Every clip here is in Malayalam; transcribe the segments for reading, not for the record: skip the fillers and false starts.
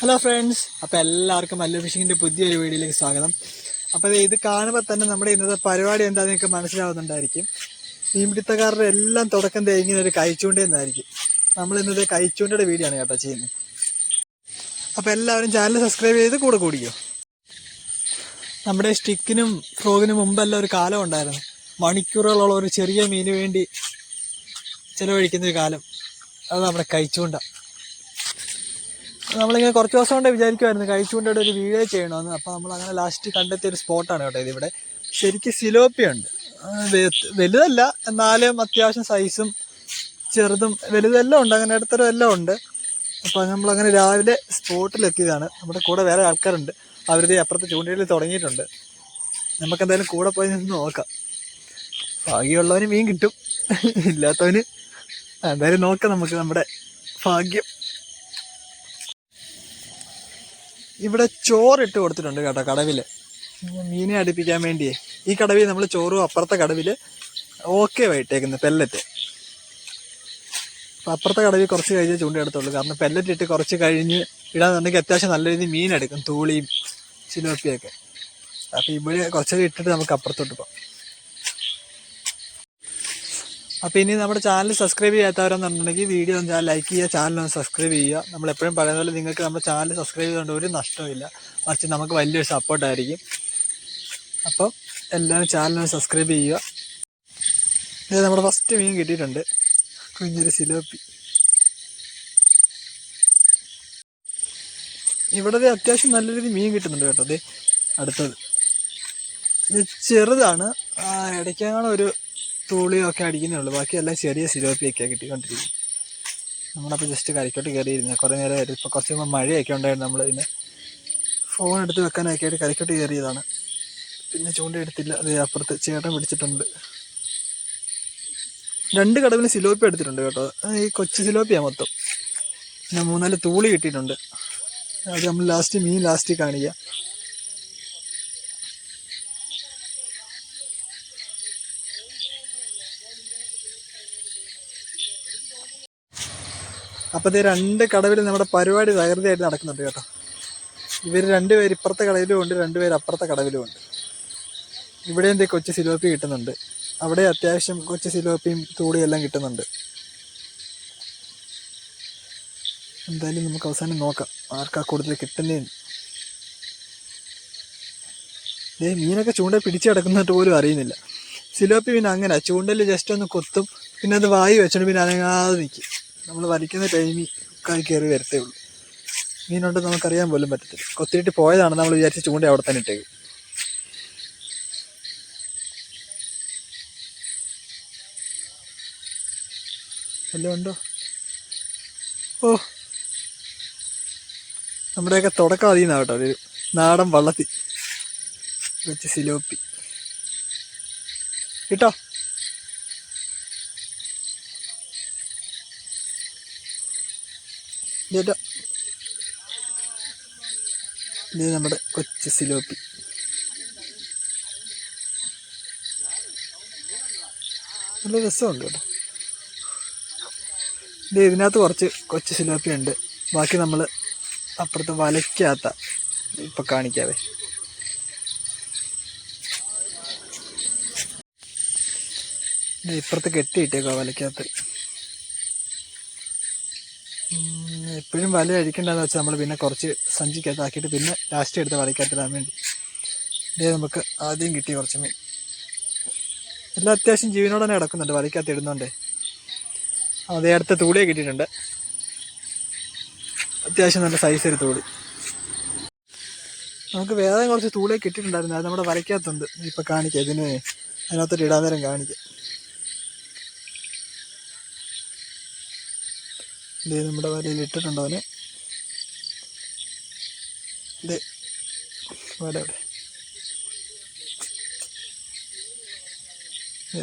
ഹലോ ഫ്രണ്ട്സ്, അപ്പോൾ എല്ലാവർക്കും മല്ലു ഫിഷിങ്ങിൻ്റെ പുതിയൊരു വീഡിയോയിലേക്ക് സ്വാഗതം. അപ്പോൾ ഇത് കാണുമ്പോൾ തന്നെ നമ്മുടെ ഇന്നത്തെ പരിപാടി എന്താണെന്ന് നിങ്ങൾക്ക് മനസ്സിലാവുന്നുണ്ടായിരിക്കും. മീൻപിടുത്തക്കാരുടെ എല്ലാം തുടക്കം തേങ്ങുന്ന ഒരു കൈച്ചൂണ്ടയെന്നായിരിക്കും. നമ്മൾ ഇന്നത്തെ കൈച്ചൂണ്ടയുടെ വീഡിയോ ആണ് കേട്ടോ ചെയ്യുന്നത്. അപ്പോൾ എല്ലാവരും ചാനൽ സബ്സ്ക്രൈബ് ചെയ്ത് കൂടെ കൂടിക്കോ. നമ്മുടെ സ്റ്റിക്കിനും ഫ്രോഗിനും മുമ്പെല്ലാം ഒരു കാലം ഉണ്ടായിരുന്നു. മണിക്കൂറുകളോളം ഒരു ചെറിയ മീന് വേണ്ടി ചിലവഴിക്കുന്നൊരു കാലം. അത് നമ്മുടെ കൈച്ചൂണ്ട. നമ്മളിങ്ങനെ കുറച്ച് ദിവസം കൊണ്ട് വിചാരിക്കുമായിരുന്നു കൈച്ചൂണ്ടയുടെ ഒരു വീഡിയോ ചെയ്യണമെന്ന്. അപ്പോൾ നമ്മൾ അങ്ങനെ ലാസ്റ്റ് കണ്ടെത്തിയ ഒരു സ്പോട്ടാണ് കേട്ടോ ഇതിവിടെ. ശരിക്കും സിലോപ്പിയുണ്ട്, വലുതല്ല എന്നാലും അത്യാവശ്യം സൈസും ചെറുതും വലുതെല്ലാം ഉണ്ട്, അങ്ങനെ ഇടത്തരം എല്ലാം ഉണ്ട്. അപ്പോൾ നമ്മളങ്ങനെ രാവിലെ സ്പോട്ടിലെത്തിയതാണ്. നമ്മുടെ കൂടെ വേറെ ആൾക്കാരുണ്ട്, അവരുടെ അപ്പുറത്ത് ചൂണ്ടയിൽ തുടങ്ങിയിട്ടുണ്ട്. നമുക്കെന്തായാലും കൂടെ പോയി നിന്ന് നോക്കാം. ഭാഗ്യമുള്ളവന് മീൻ കിട്ടും, ഇല്ലാത്തവന് എന്തായാലും നോക്കാം. നമുക്ക് നമ്മുടെ ഭാഗ്യം. ഇവിടെ ചോറിട്ട് കൊടുത്തിട്ടുണ്ട് കേട്ടോ കടവില്, മീനെ അടുപ്പിക്കാൻ വേണ്ടിയേ. ഈ കടവിൽ നമ്മൾ ചോറും അപ്പുറത്തെ കടവില് ഓക്കെ വൈട്ടേക്കുന്നത് പെല്ലറ്റ്. അപ്പം അപ്പുറത്തെ കടവിൽ കുറച്ച് കഴിഞ്ഞ് ചൂണ്ടെടുത്തുള്ളൂ, കാരണം പെല്ലറ്റ് ഇട്ട് കുറച്ച് കഴിഞ്ഞ് ഇടാന്നുണ്ടെങ്കിൽ അത്യാവശ്യം നല്ല രീതിയിൽ മീൻ എടുക്കും, തൂളിയും സിലോപ്പിയൊക്കെ. അപ്പം ഇവിടെ കുറച്ചൊക്കെ ഇട്ടിട്ട് നമുക്ക് അപ്പുറത്തോട്ട് പോകാം. അപ്പോൾ ഇനി നമ്മുടെ ചാനൽ സബ്സ്ക്രൈബ് ചെയ്യാത്തവരെന്നുണ്ടെങ്കിൽ വീഡിയോ ഒന്ന് ലൈക്ക് ചെയ്യുക, ചാനലൊന്ന് സബ്സ്ക്രൈബ് ചെയ്യുക. നമ്മളെപ്പോഴും പറയുന്ന പോലെ നിങ്ങൾക്ക് നമ്മുടെ ചാനൽ സബ്സ്ക്രൈബ് ചെയ്തുകൊണ്ട് ഒരു നഷ്ടമില്ല, മറിച്ച് നമുക്ക് വലിയൊരു സപ്പോർട്ടായിരിക്കും. അപ്പം എല്ലാവരും ചാനലൊന്ന് സബ്സ്ക്രൈബ് ചെയ്യുക. ഇത് നമ്മുടെ ഫസ്റ്റ് മീൻ കിട്ടിയിട്ടുണ്ട്, കുഞ്ഞൊരു സിലോപ്പി. ഇവിടെ അത്യാവശ്യം നല്ല രീതിയിൽ മീൻ കിട്ടുന്നുണ്ട് കേട്ടോ. അതെ അടുത്തത് ഇത് ചെറുതാണ്, ഇടയ്ക്കാണ് ഒരു തൂളിയൊക്കെ അടിക്കുന്നേ ഉള്ളൂ, ബാക്കിയെല്ലാം ചെറിയ സിലോപ്പിയൊക്കെയാണ് കിട്ടിക്കൊണ്ടിരിക്കും. നമ്മളപ്പോൾ ജസ്റ്റ് കരയ്ക്കോട്ട് കയറിയിരുന്നത് കുറേ നേരം ആയിരുന്നു. ഇപ്പോൾ കുറച്ച് മുമ്പ് മഴയൊക്കെ ഉണ്ടായിരുന്നു, നമ്മൾ പിന്നെ ഫോൺ എടുത്ത് വെക്കാനൊക്കെ ആയിട്ട് കരയ്ക്കോട്ട് കയറിയതാണ്. പിന്നെ ചൂണ്ടയെടുത്തില്ല. അത് അപ്പുറത്ത് ചേട്ടൻ പിടിച്ചിട്ടുണ്ട്. 2 കടവിന് സിലോപ്പി എടുത്തിട്ടുണ്ട് കേട്ടോ. ഈ കൊച്ചു സിലോപ്പിയാണ് മൊത്തം. പിന്നെ 3-4 തൂളി കിട്ടിയിട്ടുണ്ട്. അത് നമ്മൾ മീൻ ലാസ്റ്റ് കാണിക്കാം. അപ്പോൾ ഇത് 2 കടവിൽ നമ്മുടെ പരിപാടി തകൃതിയായിട്ട് നടക്കുന്നുണ്ട് കേട്ടോ. ഇവർ 2 പേര് ഇപ്പുറത്തെ കടവിലും ഉണ്ട്, 2 പേര് അപ്പുറത്തെ കടവിലും ഉണ്ട്. ഇവിടെ എന്തെങ്കിലും കൊച്ചു സിലോപ്പി കിട്ടുന്നുണ്ട്, അവിടെ അത്യാവശ്യം കൊച്ചു സിലോപ്പിയും തൂളിയും എല്ലാം കിട്ടുന്നുണ്ട്. എന്തായാലും നമുക്ക് അവസാനം നോക്കാം ആർക്കാ കൂടുതൽ കിട്ടുന്നതെന്ന്. മീനൊക്കെ ചൂണ്ട പിടിച്ച് കിടക്കുന്നതായിട്ട് പോലും അറിയുന്നില്ല. സിലോപ്പി പിന്നെ അങ്ങനെ ചൂണ്ടയിൽ ജസ്റ്റ് ഒന്ന് കൊത്തും, പിന്നെ അത് വായി വെച്ചോണ്ട് പിന്നെ അനങ്ങാതെ നിൽക്കും. നമ്മൾ വലിക്കുന്ന ടൈമിൽ കയറി വരത്തേ ഉള്ളൂ. മീനുണ്ടെന്ന് നമുക്കറിയാൻ പോലും പറ്റത്തില്ല. കൊത്തിയിട്ട് പോയതാണ് നമ്മൾ വിചാരിച്ച് ചൂണ്ട അവിടെ തന്നെ ഇട്ടേക്കും. വല്ലതും ഉണ്ടോ? ഓ, നമ്മുടെയൊക്കെ തുടക്കം അതിൽ നിന്നാണ് കേട്ടോ. ഒരു നാടൻ വള്ളത്തിൽ വെച്ച് സിലോപ്പി കിട്ടോ. ഇത് നമ്മുടെ കൊച്ചു സിലോപ്പി. നല്ല രസമുണ്ട് കേട്ടോ. ഇതിനകത്ത് കുറച്ച് കൊച്ചു സിലോപ്പി ഉണ്ട്, ബാക്കി നമ്മൾ അപ്പുറത്ത് വലയ്ക്കാത്ത ഇപ്പം കാണിക്കാവേ. ഇപ്പുറത്ത് കെട്ടിയിട്ടേക്കോ വലയ്ക്കകത്ത്. എപ്പോഴും വല അഴിക്കേണ്ടതെന്ന് വെച്ചാൽ നമ്മൾ പിന്നെ കുറച്ച് സഞ്ചിക്കകത്താക്കിയിട്ട് പിന്നെ ലാസ്റ്റ് എടുത്ത് വലയ്ക്കകത്തിടാൻ വേണ്ടി. ഇതേ നമുക്ക് ആദ്യം കിട്ടി കുറച്ച് മീൻ. എല്ലാം അത്യാവശ്യം ജീവനോടെ തന്നെ കിടക്കുന്നുണ്ട്, വലയ്ക്കകത്ത് ഇടുന്നുണ്ട്. അതേ അടുത്ത തൂളിയെ കിട്ടിയിട്ടുണ്ട്, അത്യാവശ്യം നല്ല സൈസ് ഒരു തൂളി. നമുക്ക് വേറെ കുറച്ച് തൂളിയെ കിട്ടിയിട്ടുണ്ടായിരുന്നു, അത് നമ്മുടെ വലയ്ക്കകത്തുണ്ട്. ഇപ്പം കാണിക്കാം, ഇതിന് അതിനകത്തോട്ട് ഇടാൻ നേരം കാണിക്കാം. ഇത് നമ്മുടെ വലയിൽ ഇട്ടിട്ടുണ്ടോ അവന്. ഇത് വല അവിടെ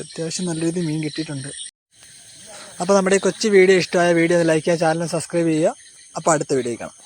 അത്യാവശ്യം നല്ല രീതിയിൽ മീൻ കിട്ടിയിട്ടുണ്ട്. അപ്പോൾ നമ്മുടെ ഈ കൊച്ചു വീഡിയോ ഇഷ്ടമായ വീഡിയോ ലൈക്ക് ചെയ്യുക, ചാനൽ സബ്സ്ക്രൈബ് ചെയ്യുക. അപ്പോൾ അടുത്ത വീഡിയോ കാണാം.